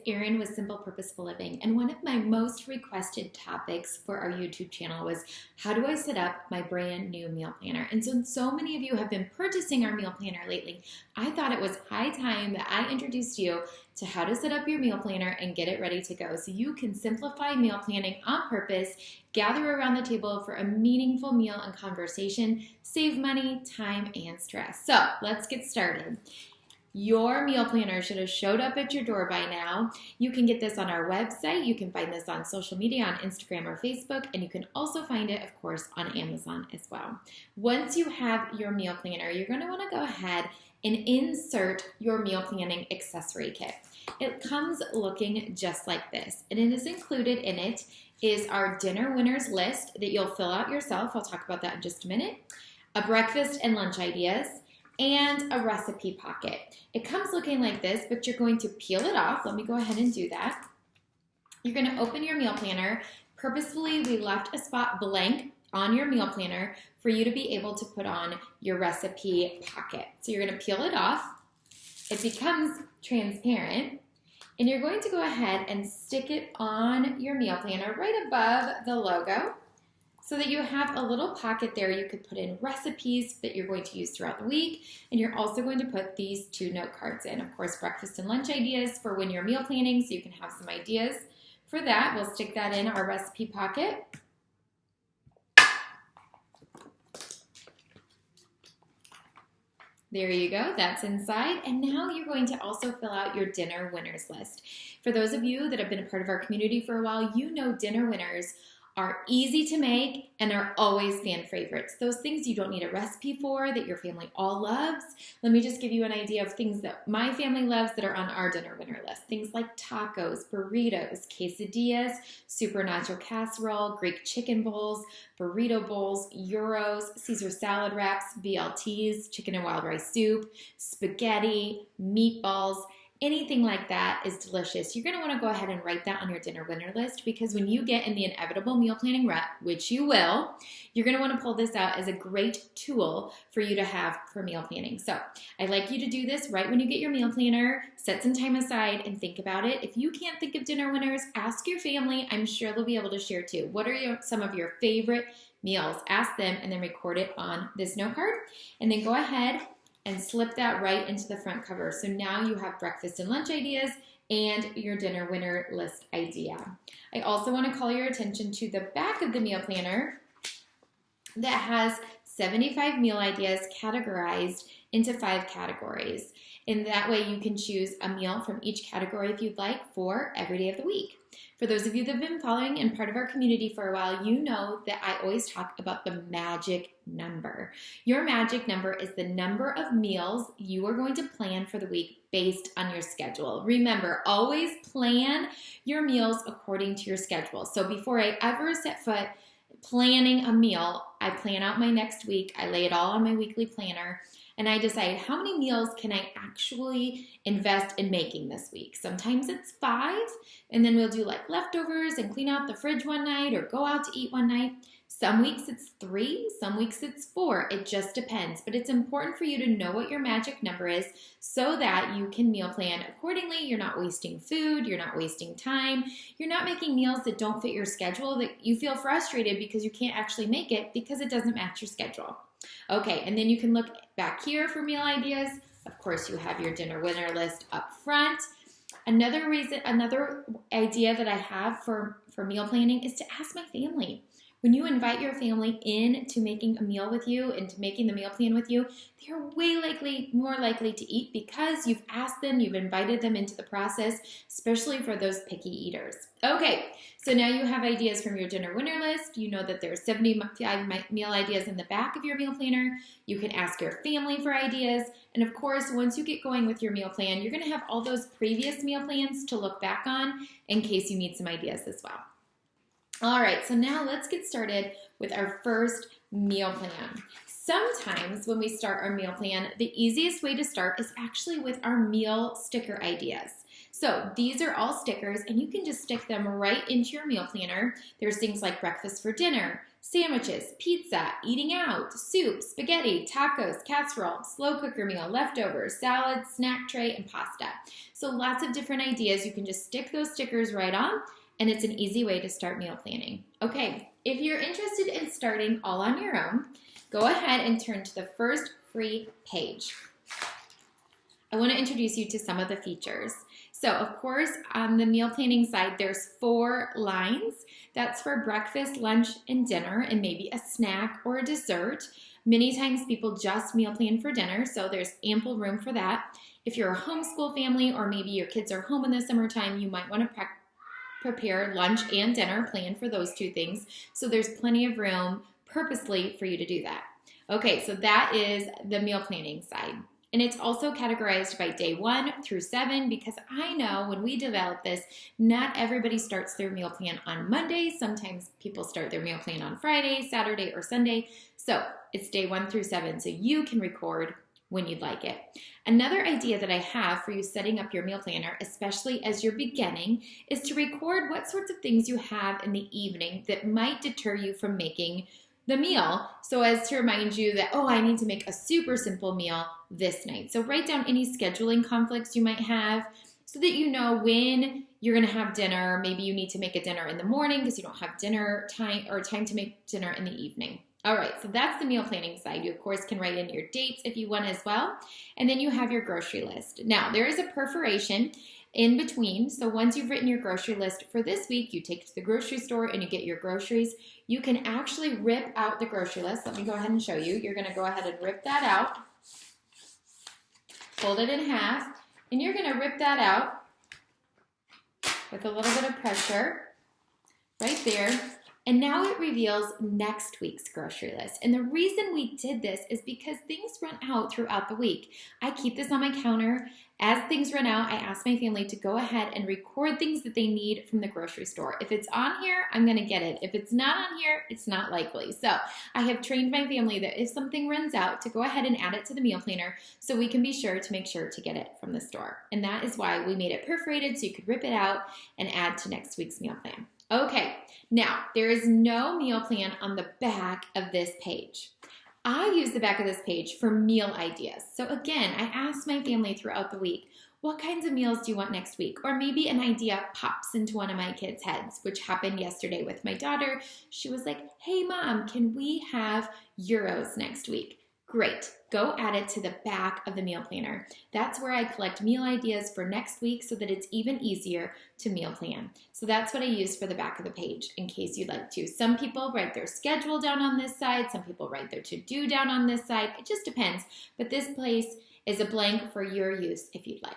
Erin with Simple Purposeful Living, and one of my most requested topics for our YouTube channel was how do I set up my brand new meal planner? And since so many of you have been purchasing our meal planner lately, I thought it was high time that I introduced you to how to set up your meal planner and get it ready to go so you can simplify meal planning on purpose, gather around the table for a meaningful meal and conversation, save money, time, and stress. So let's get started. Your meal planner should have showed up at your door by now. You can get this on our website. You can find this on social media, on Instagram or Facebook, and you can also find it, of course, on Amazon as well. Once you have your meal planner, you're going to want to go ahead and insert your meal planning accessory kit. It comes looking just like this, and it is included in it is our dinner winners list that you'll fill out yourself. I'll talk about that in just a minute. A breakfast and lunch ideas, and a recipe pocket. It comes looking like this, but you're going to peel it off. Let me go ahead and do that. You're going to open your meal planner. Purposefully, we left a spot blank on your meal planner for you to be able to put on your recipe pocket. So you're going to peel it off. It becomes transparent, and you're going to go ahead and stick it on your meal planner right above the logo, so that you have a little pocket there you could put in recipes that you're going to use throughout the week. And you're also going to put these 2 note cards in. Of course, breakfast and lunch ideas for when you're meal planning, so you can have some ideas. For that, we'll stick that in our recipe pocket. There you go, that's inside. And now you're going to also fill out your dinner winners list. For those of you that have been a part of our community for a while, you know dinner winners are easy to make and are always fan favorites. Those things you don't need a recipe for, that your family all loves. Let me just give you an idea of things that my family loves that are on our dinner winner list. Things like tacos, burritos, quesadillas, super nacho casserole, Greek chicken bowls, burrito bowls, gyros, Caesar salad wraps, BLTs, chicken and wild rice soup, spaghetti, meatballs. Anything like that is delicious. You're going to want to go ahead and write that on your dinner winner list, because when you get in the inevitable meal planning rut, which you will, you're going to want to pull this out as a great tool for you to have for meal planning. So I'd like you to do this right when you get your meal planner, set some time aside and think about it. If you can't think of dinner winners, ask your family. I'm sure they'll be able to share too. What are some of your favorite meals? Ask them and then record it on this note card, and then go ahead and slip that right into the front cover. So now you have breakfast and lunch ideas and your dinner winner list idea. I also want to call your attention to the back of the meal planner that has 75 meal ideas categorized into 5 categories. And that way you can choose a meal from each category if you'd like for every day of the week. For those of you that have been following and part of our community for a while, you know that I always talk about the magic number. Your magic number is the number of meals you are going to plan for the week based on your schedule. Remember, always plan your meals according to your schedule. So before I ever set foot planning a meal, I plan out my next week. I lay it all on my weekly planner, and I decide how many meals can I actually invest in making this week. Sometimes it's 5, and then we'll do like leftovers and clean out the fridge one night or go out to eat one night. Some weeks it's 3, some weeks it's 4. It just depends. But it's important for you to know what your magic number is so that you can meal plan accordingly. You're not wasting food. You're not wasting time. You're not making meals that don't fit your schedule, that you feel frustrated because you can't actually make it because it doesn't match your schedule. Okay, and then you can look back here for meal ideas. Of course, you have your dinner winner list up front. Another idea that I have for meal planning is to ask my family. When you invite your family in to making a meal with you and to making the meal plan with you, they're more likely to eat because you've asked them, you've invited them into the process, especially for those picky eaters. Okay, so now you have ideas from your dinner winner list. You know that there's 75 meal ideas in the back of your meal planner. You can ask your family for ideas. And of course, once you get going with your meal plan, you're going to have all those previous meal plans to look back on in case you need some ideas as well. All right, so now let's get started with our first meal plan. Sometimes when we start our meal plan, the easiest way to start is actually with our meal sticker ideas. So these are all stickers, and you can just stick them right into your meal planner. There's things like breakfast for dinner, sandwiches, pizza, eating out, soup, spaghetti, tacos, casserole, slow cooker meal, leftovers, salad, snack tray, and pasta. So lots of different ideas. You can just stick those stickers right on, and it's an easy way to start meal planning. Okay, if you're interested in starting all on your own, go ahead and turn to the first free page. I want to introduce you to some of the features. So, of course, on the meal planning side, there's 4 lines. That's for breakfast, lunch, and dinner, and maybe a snack or a dessert. Many times people just meal plan for dinner, so there's ample room for that. If you're a homeschool family or maybe your kids are home in the summertime, you might want to prepare lunch and dinner, plan for those 2 things. So there's plenty of room purposely for you to do that. Okay, so that is the meal planning side. And it's also categorized by day 1 through 7 because I know when we develop this, not everybody starts their meal plan on Monday. Sometimes people start their meal plan on Friday, Saturday, or Sunday. So it's day 1 through 7, so you can record when you'd like it. Another idea that I have for you setting up your meal planner, especially as you're beginning, is to record what sorts of things you have in the evening that might deter you from making the meal, so as to remind you that, oh, I need to make a super simple meal this night. So write down any scheduling conflicts you might have so that you know when you're going to have dinner. Maybe you need to make a dinner in the morning because you don't have dinner time or time to make dinner in the evening. All right, so that's the meal planning side. You, of course, can write in your dates if you want as well. And then you have your grocery list. Now, there is a perforation in between. So once you've written your grocery list for this week, you take it to the grocery store and you get your groceries. You can actually rip out the grocery list. Let me go ahead and show you. You're going to go ahead and rip that out, fold it in half, and you're going to rip that out with a little bit of pressure right there. And now it reveals next week's grocery list. And the reason we did this is because things run out throughout the week. I keep this on my counter. As things run out, I ask my family to go ahead and record things that they need from the grocery store. If it's on here, I'm going to get it. If it's not on here, it's not likely. So I have trained my family that if something runs out, to go ahead and add it to the meal planner so we can be sure to get it from the store. And that is why we made it perforated so you could rip it out and add to next week's meal plan. Okay, now there is no meal plan on the back of this page. I use the back of this page for meal ideas. So again, I ask my family throughout the week, what kinds of meals do you want next week? Or maybe an idea pops into one of my kids' heads, which happened yesterday with my daughter. She was like, hey mom, can we have gyros next week? Great, go add it to the back of the meal planner. That's where I collect meal ideas for next week so that it's even easier to meal plan. So that's what I use for the back of the page in case you'd like to. Some people write their schedule down on this side. Some people write their to-do down on this side. It just depends. But this place is a blank for your use if you'd like.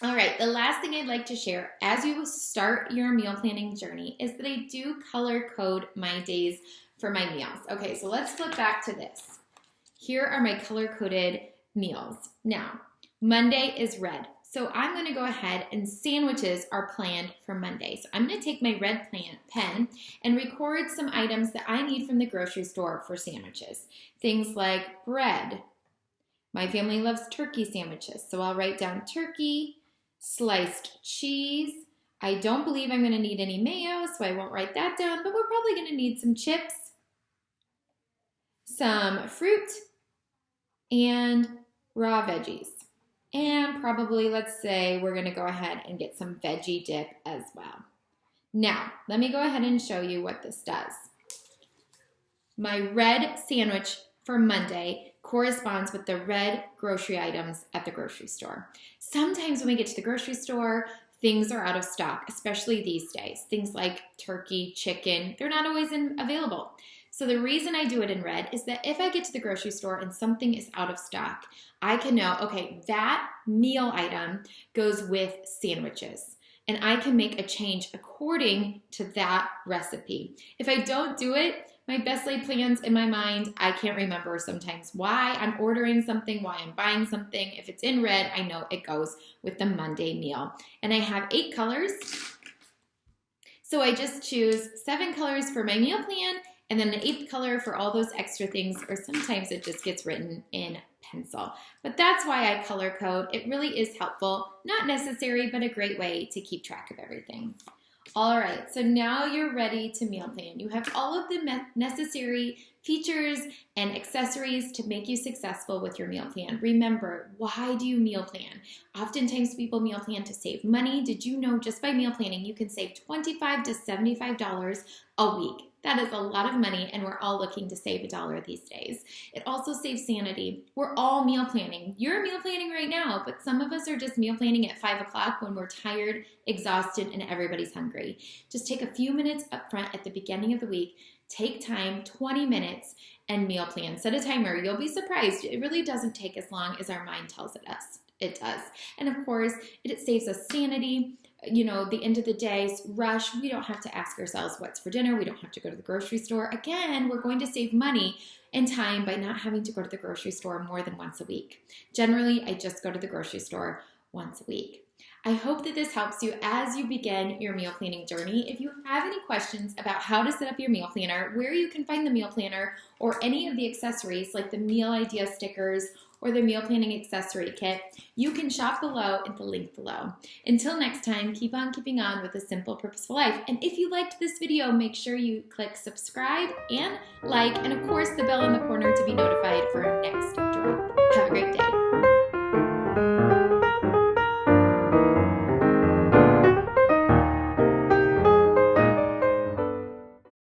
All right, the last thing I'd like to share as you start your meal planning journey is that I do color code my days for my meals. Okay, so let's flip back to this. Here are my color-coded meals. Now, Monday is red. So I'm going to go ahead and sandwiches are planned for Monday. So I'm going to take my red pen and record some items that I need from the grocery store for sandwiches. Things like bread. My family loves turkey sandwiches. So I'll write down turkey, sliced cheese. I don't believe I'm going to need any mayo, so I won't write that down. But we're probably going to need some chips, some fruit, and raw veggies. And probably, let's say, we're going to go ahead and get some veggie dip as well. Now, let me go ahead and show you what this does. My red sandwich for Monday corresponds with the red grocery items at the grocery store. Sometimes when we get to the grocery store, things are out of stock, especially these days. Things like turkey, chicken, they're not always available. So the reason I do it in red is that if I get to the grocery store and something is out of stock, I can know, okay, that meal item goes with sandwiches. And I can make a change according to that recipe. If I don't do it, my best laid plans in my mind, I can't remember sometimes why I'm ordering something, why I'm buying something. If it's in red, I know it goes with the Monday meal. And I have 8 colors. So I just choose 7 colors for my meal plan and then the 8th color for all those extra things, or sometimes it just gets written in pencil. But that's why I color code. It really is helpful, not necessary, but a great way to keep track of everything. All right, so now you're ready to meal plan. You have all of the necessary features and accessories to make you successful with your meal plan. Remember, why do you meal plan? Oftentimes people meal plan to save money. Did you know just by meal planning you can save $25 to $75 a week? That is a lot of money, and we're all looking to save $1 these days. It also saves sanity. We're all meal planning. You're meal planning right now, but some of us are just meal planning at 5 o'clock when we're tired, exhausted, and everybody's hungry. Just take a few minutes up front at the beginning of the week. Take time, 20 minutes, and meal plan. Set a timer. You'll be surprised. It really doesn't take as long as our mind tells it does. And of course, it saves us sanity. You know, the end of the day, rush, we don't have to ask ourselves what's for dinner. We don't have to go to the grocery store. Again, we're going to save money and time by not having to go to the grocery store more than once a week. Generally, I just go to the grocery store once a week. I hope that this helps you as you begin your meal planning journey. If you have any questions about how to set up your meal planner, where you can find the meal planner, or any of the accessories like the meal idea stickers or the meal planning accessory kit, you can shop below at the link below. Until next time, keep on keeping on with a simple, purposeful life. And if you liked this video, make sure you click subscribe and like, and of course the bell in the corner to be notified for our next drop.